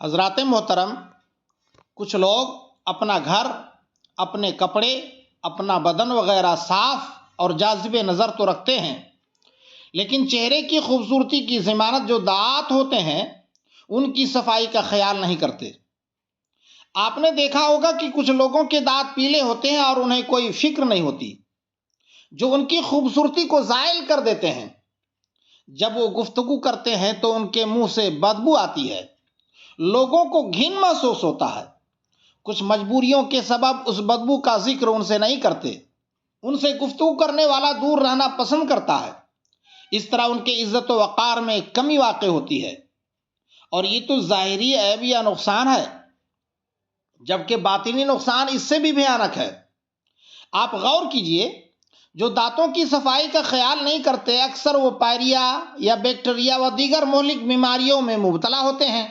حضرات محترم، کچھ لوگ اپنا گھر، اپنے کپڑے، اپنا بدن وغیرہ صاف اور جاذب نظر تو رکھتے ہیں، لیکن چہرے کی خوبصورتی کی ضمانت جو دانت ہوتے ہیں ان کی صفائی کا خیال نہیں کرتے۔ آپ نے دیکھا ہوگا کہ کچھ لوگوں کے دانت پیلے ہوتے ہیں اور انہیں کوئی فکر نہیں ہوتی، جو ان کی خوبصورتی کو زائل کر دیتے ہیں۔ جب وہ گفتگو کرتے ہیں تو ان کے منہ سے بدبو آتی ہے، لوگوں کو گھن محسوس ہوتا ہے۔ کچھ مجبوریوں کے سبب اس بدبو کا ذکر ان سے نہیں کرتے، ان سے گفتگو کرنے والا دور رہنا پسند کرتا ہے۔ اس طرح ان کے عزت و وقار میں کمی واقع ہوتی ہے، اور یہ تو ظاہری عیب یا نقصان ہے، جبکہ باطنی نقصان اس سے بھی بھیانک ہے۔ آپ غور کیجئے، جو دانتوں کی صفائی کا خیال نہیں کرتے، اکثر وہ پائریا یا بیکٹیریا و دیگر مہلک بیماریوں میں مبتلا ہوتے ہیں۔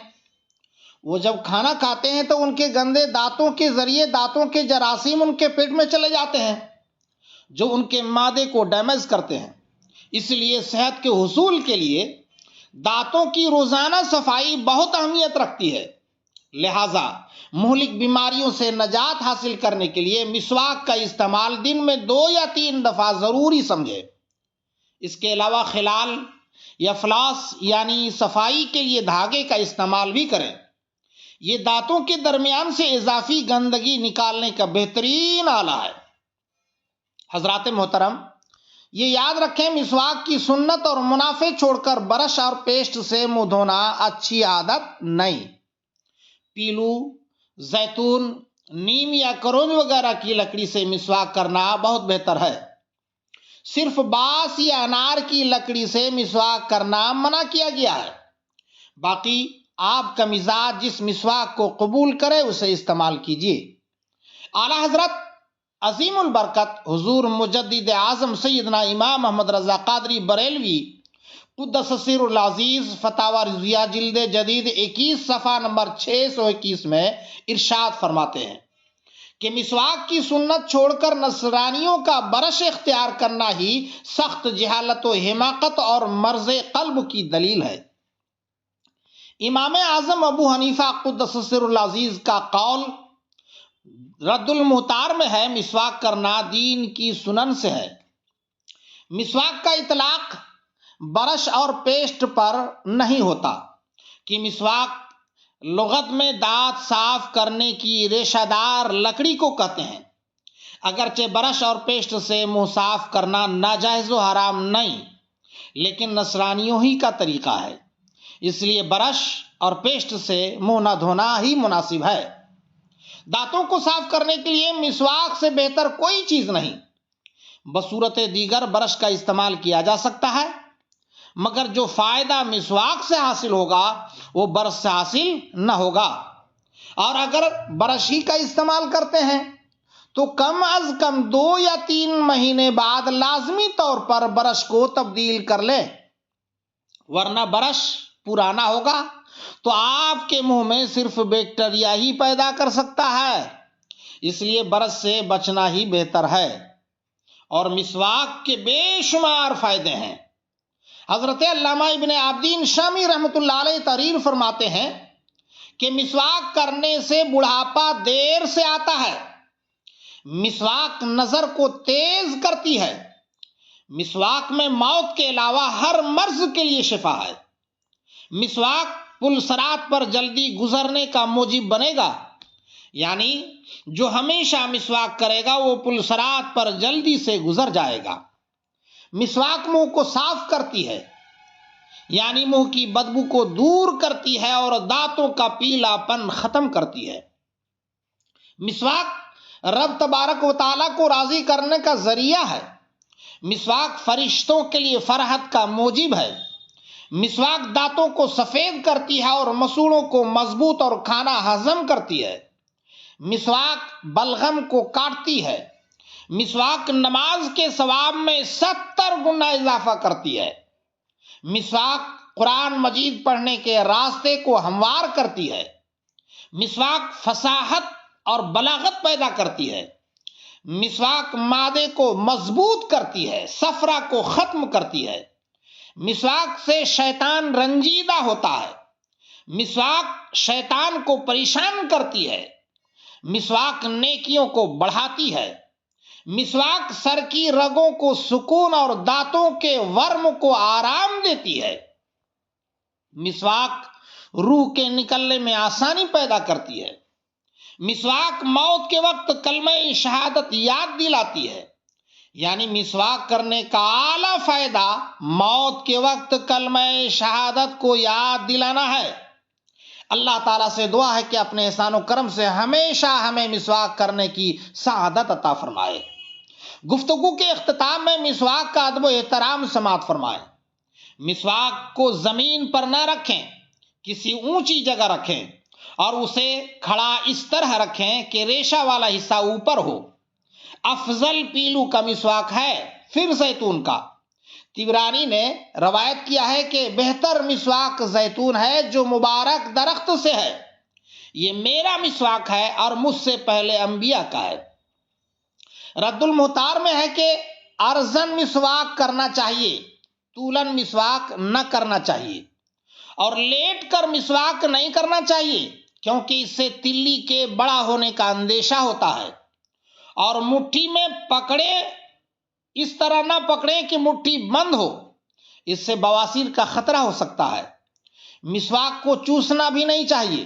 وہ جب کھانا کھاتے ہیں تو ان کے گندے دانتوں کے ذریعے دانتوں کے جراثیم ان کے پیٹ میں چلے جاتے ہیں، جو ان کے معدے کو ڈیمیج کرتے ہیں۔ اس لیے صحت کے حصول کے لیے دانتوں کی روزانہ صفائی بہت اہمیت رکھتی ہے۔ لہذا مہلک بیماریوں سے نجات حاصل کرنے کے لیے مسواک کا استعمال دن میں 2 یا 3 دفعہ ضروری سمجھے۔ اس کے علاوہ خلال یا فلاس یعنی صفائی کے لیے دھاگے کا استعمال بھی کریں۔ یہ دانتوں کے درمیان سے اضافی گندگی نکالنے کا بہترین آلہ ہے۔ حضرات محترم، یہ یاد رکھیں، مسواک کی سنت اور منافع چھوڑ کر برش اور پیسٹ سے منہ دھونا اچھی عادت نہیں۔ پیلو، زیتون، نیم یا کروج وغیرہ کی لکڑی سے مسواک کرنا بہت بہتر ہے۔ صرف بانس یا انار کی لکڑی سے مسواک کرنا منع کیا گیا ہے۔ باقی آپ کا مزاج جس مسواک کو قبول کرے اسے استعمال کیجیے۔ اعلیٰ حضرت عظیم البرکت حضور مجدد اعظم سیدنا امام محمد رضا قادری بریلوی قدس سرہ العزیز فتاوی رضویہ جلد جدید 21 صفحہ نمبر 621 میں ارشاد فرماتے ہیں کہ مسواک کی سنت چھوڑ کر نصرانیوں کا برش اختیار کرنا ہی سخت جہالت و حماقت اور مرض قلب کی دلیل ہے۔ امام اعظم ابو حنیفہ قدس سرہ العزیز کا قول رد المختار میں ہے، مسواک کرنا دین کی سنن سے ہے۔ مسواک کا اطلاق برش اور پیسٹ پر نہیں ہوتا کہ مسواک لغت میں دانت صاف کرنے کی ریشہ دار لکڑی کو کہتے ہیں۔ اگرچہ برش اور پیسٹ سے منہ صاف کرنا ناجائز و حرام نہیں، لیکن نصرانیوں ہی کا طریقہ ہے، اس لیے برش اور پیسٹ سے منہ نہ دھونا ہی مناسب ہے۔ دانتوں کو صاف کرنے کے لیے مسواک سے بہتر کوئی چیز نہیں۔ بصورت دیگر برش کا استعمال کیا جا سکتا ہے، مگر جو فائدہ مسواک سے حاصل ہوگا وہ برش سے حاصل نہ ہوگا۔ اور اگر برش ہی کا استعمال کرتے ہیں تو کم از کم 2 یا 3 مہینے بعد لازمی طور پر برش کو تبدیل کر لیں، ورنہ برش پرانا ہوگا تو آپ کے منہ میں صرف بیکٹیریا ہی پیدا کر سکتا ہے۔ اس لیے برش سے بچنا ہی بہتر ہے، اور مسواک کے بے شمار فائدے ہیں۔ حضرت علامہ ابن عابدین شامی رحمۃ اللہ علیہ تحریر فرماتے ہیں کہ مسواک کرنے سے بڑھاپا دیر سے آتا ہے۔ مسواک نظر کو تیز کرتی ہے۔ مسواک میں موت کے علاوہ ہر مرض کے لیے شفا ہے۔ مسواک پل صراط پر جلدی گزرنے کا موجب بنے گا، یعنی جو ہمیشہ مسواک کرے گا وہ پل صراط پر جلدی سے گزر جائے گا۔ مسواک منہ کو صاف کرتی ہے، یعنی منہ کی بدبو کو دور کرتی ہے اور دانتوں کا پیلا پن ختم کرتی ہے۔ مسواک رب تبارک و تعالیٰ کو راضی کرنے کا ذریعہ ہے۔ مسواک فرشتوں کے لیے فرحت کا موجب ہے۔ مسواک دانتوں کو سفید کرتی ہے اور مسوڑوں کو مضبوط اور کھانا ہضم کرتی ہے۔ مسواک بلغم کو کاٹتی ہے۔ مسواک نماز کے ثواب میں 70 گنا اضافہ کرتی ہے۔ مسواک قرآن مجید پڑھنے کے راستے کو ہموار کرتی ہے۔ مسواک فصاحت اور بلاغت پیدا کرتی ہے۔ مسواک معدے کو مضبوط کرتی ہے، صفرا کو ختم کرتی ہے۔ مسواک سے شیطان رنجیدہ ہوتا ہے۔ مسواک شیطان کو پریشان کرتی ہے، مسواک نیکیوں کو بڑھاتی ہے، مسواک سر کی رگوں کو سکون اور دانتوں کے ورم کو آرام دیتی ہے، مسواک روح کے نکلنے میں آسانی پیدا کرتی ہے، مسواک موت کے وقت کلمہ شہادت یاد دلاتی ہے، یعنی مسواک کرنے کا اعلیٰ فائدہ موت کے وقت کلمہ شہادت کو یاد دلانا ہے۔ اللہ تعالیٰ سے دعا ہے کہ اپنے احسان و کرم سے ہمیشہ ہمیں مسواک کرنے کی سعادت عطا فرمائے۔ گفتگو کے اختتام میں مسواک کا ادب و احترام سماعت فرمائیں۔ مسواک کو زمین پر نہ رکھیں، کسی اونچی جگہ رکھیں اور اسے کھڑا اس طرح رکھیں کہ ریشہ والا حصہ اوپر ہو۔ افضل پیلو کا مسواک ہے، پھر زیتون کا۔ طبرانی نے روایت کیا ہے کہ بہتر مسواک زیتون ہے جو مبارک درخت سے ہے، یہ میرا مسواک ہے اور مجھ سے پہلے انبیاء کا ہے۔ رد المحتار میں ہے کہ ارزن مسواک کرنا چاہیے، طولن مسواک نہ کرنا چاہیے، اور لیٹ کر مسواک نہیں کرنا چاہیے کیونکہ اس سے تلی کے بڑا ہونے کا اندیشہ ہوتا ہے، اور مٹھی میں پکڑے اس طرح نہ پکڑیں کہ مٹھی بند ہو، اس سے بواسیر کا خطرہ ہو سکتا ہے۔ مسواک کو چوسنا بھی نہیں چاہیے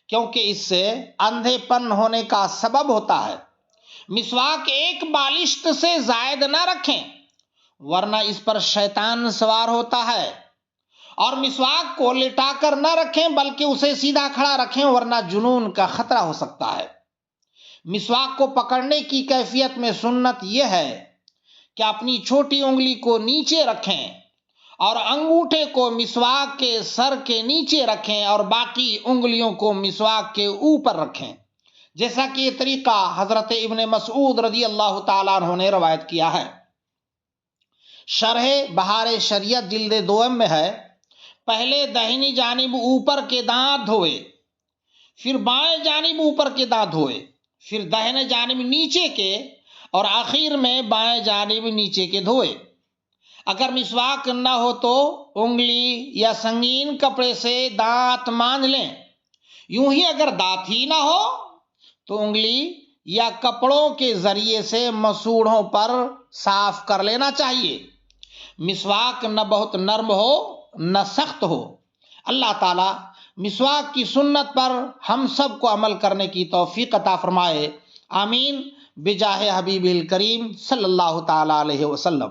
کیونکہ اس سے اندھے پن ہونے کا سبب ہوتا ہے۔ مسواک ایک بالشت سے زائد نہ رکھیں ورنہ اس پر شیطان سوار ہوتا ہے، اور مسواک کو لٹا کر نہ رکھیں بلکہ اسے سیدھا کھڑا رکھیں ورنہ جنون کا خطرہ ہو سکتا ہے۔ مسواک کو پکڑنے کی کیفیت میں سنت یہ ہے کہ اپنی چھوٹی انگلی کو نیچے رکھیں اور انگوٹھے کو مسواک کے سر کے نیچے رکھیں اور باقی انگلیوں کو مسواک کے اوپر رکھیں، جیسا کہ یہ طریقہ حضرت ابن مسعود رضی اللہ تعالیٰ عنہ نے روایت کیا ہے۔ شرح بہار شریعت جلد دوم میں ہے، پہلے دہنی جانب اوپر کے دانت دھوئے، پھر بائیں جانب اوپر کے دانت دھوئے، پھر دہنے جانب نیچے کے اور آخر میں بائیں جانب نیچے کے دھوئے۔ اگر مسواک نہ ہو تو انگلی یا سنگین کپڑے سے دانت مانجھ لیں، یوں ہی اگر دانت ہی نہ ہو تو انگلی یا کپڑوں کے ذریعے سے مسوڑھوں پر صاف کر لینا چاہیے۔ مسواک نہ بہت نرم ہو نہ سخت ہو۔ اللہ تعالیٰ مسواک کی سنت پر ہم سب کو عمل کرنے کی توفیق عطا فرمائے، آمین، بجاہ حبیب الکریم صلی اللہ تعالیٰ علیہ وسلم۔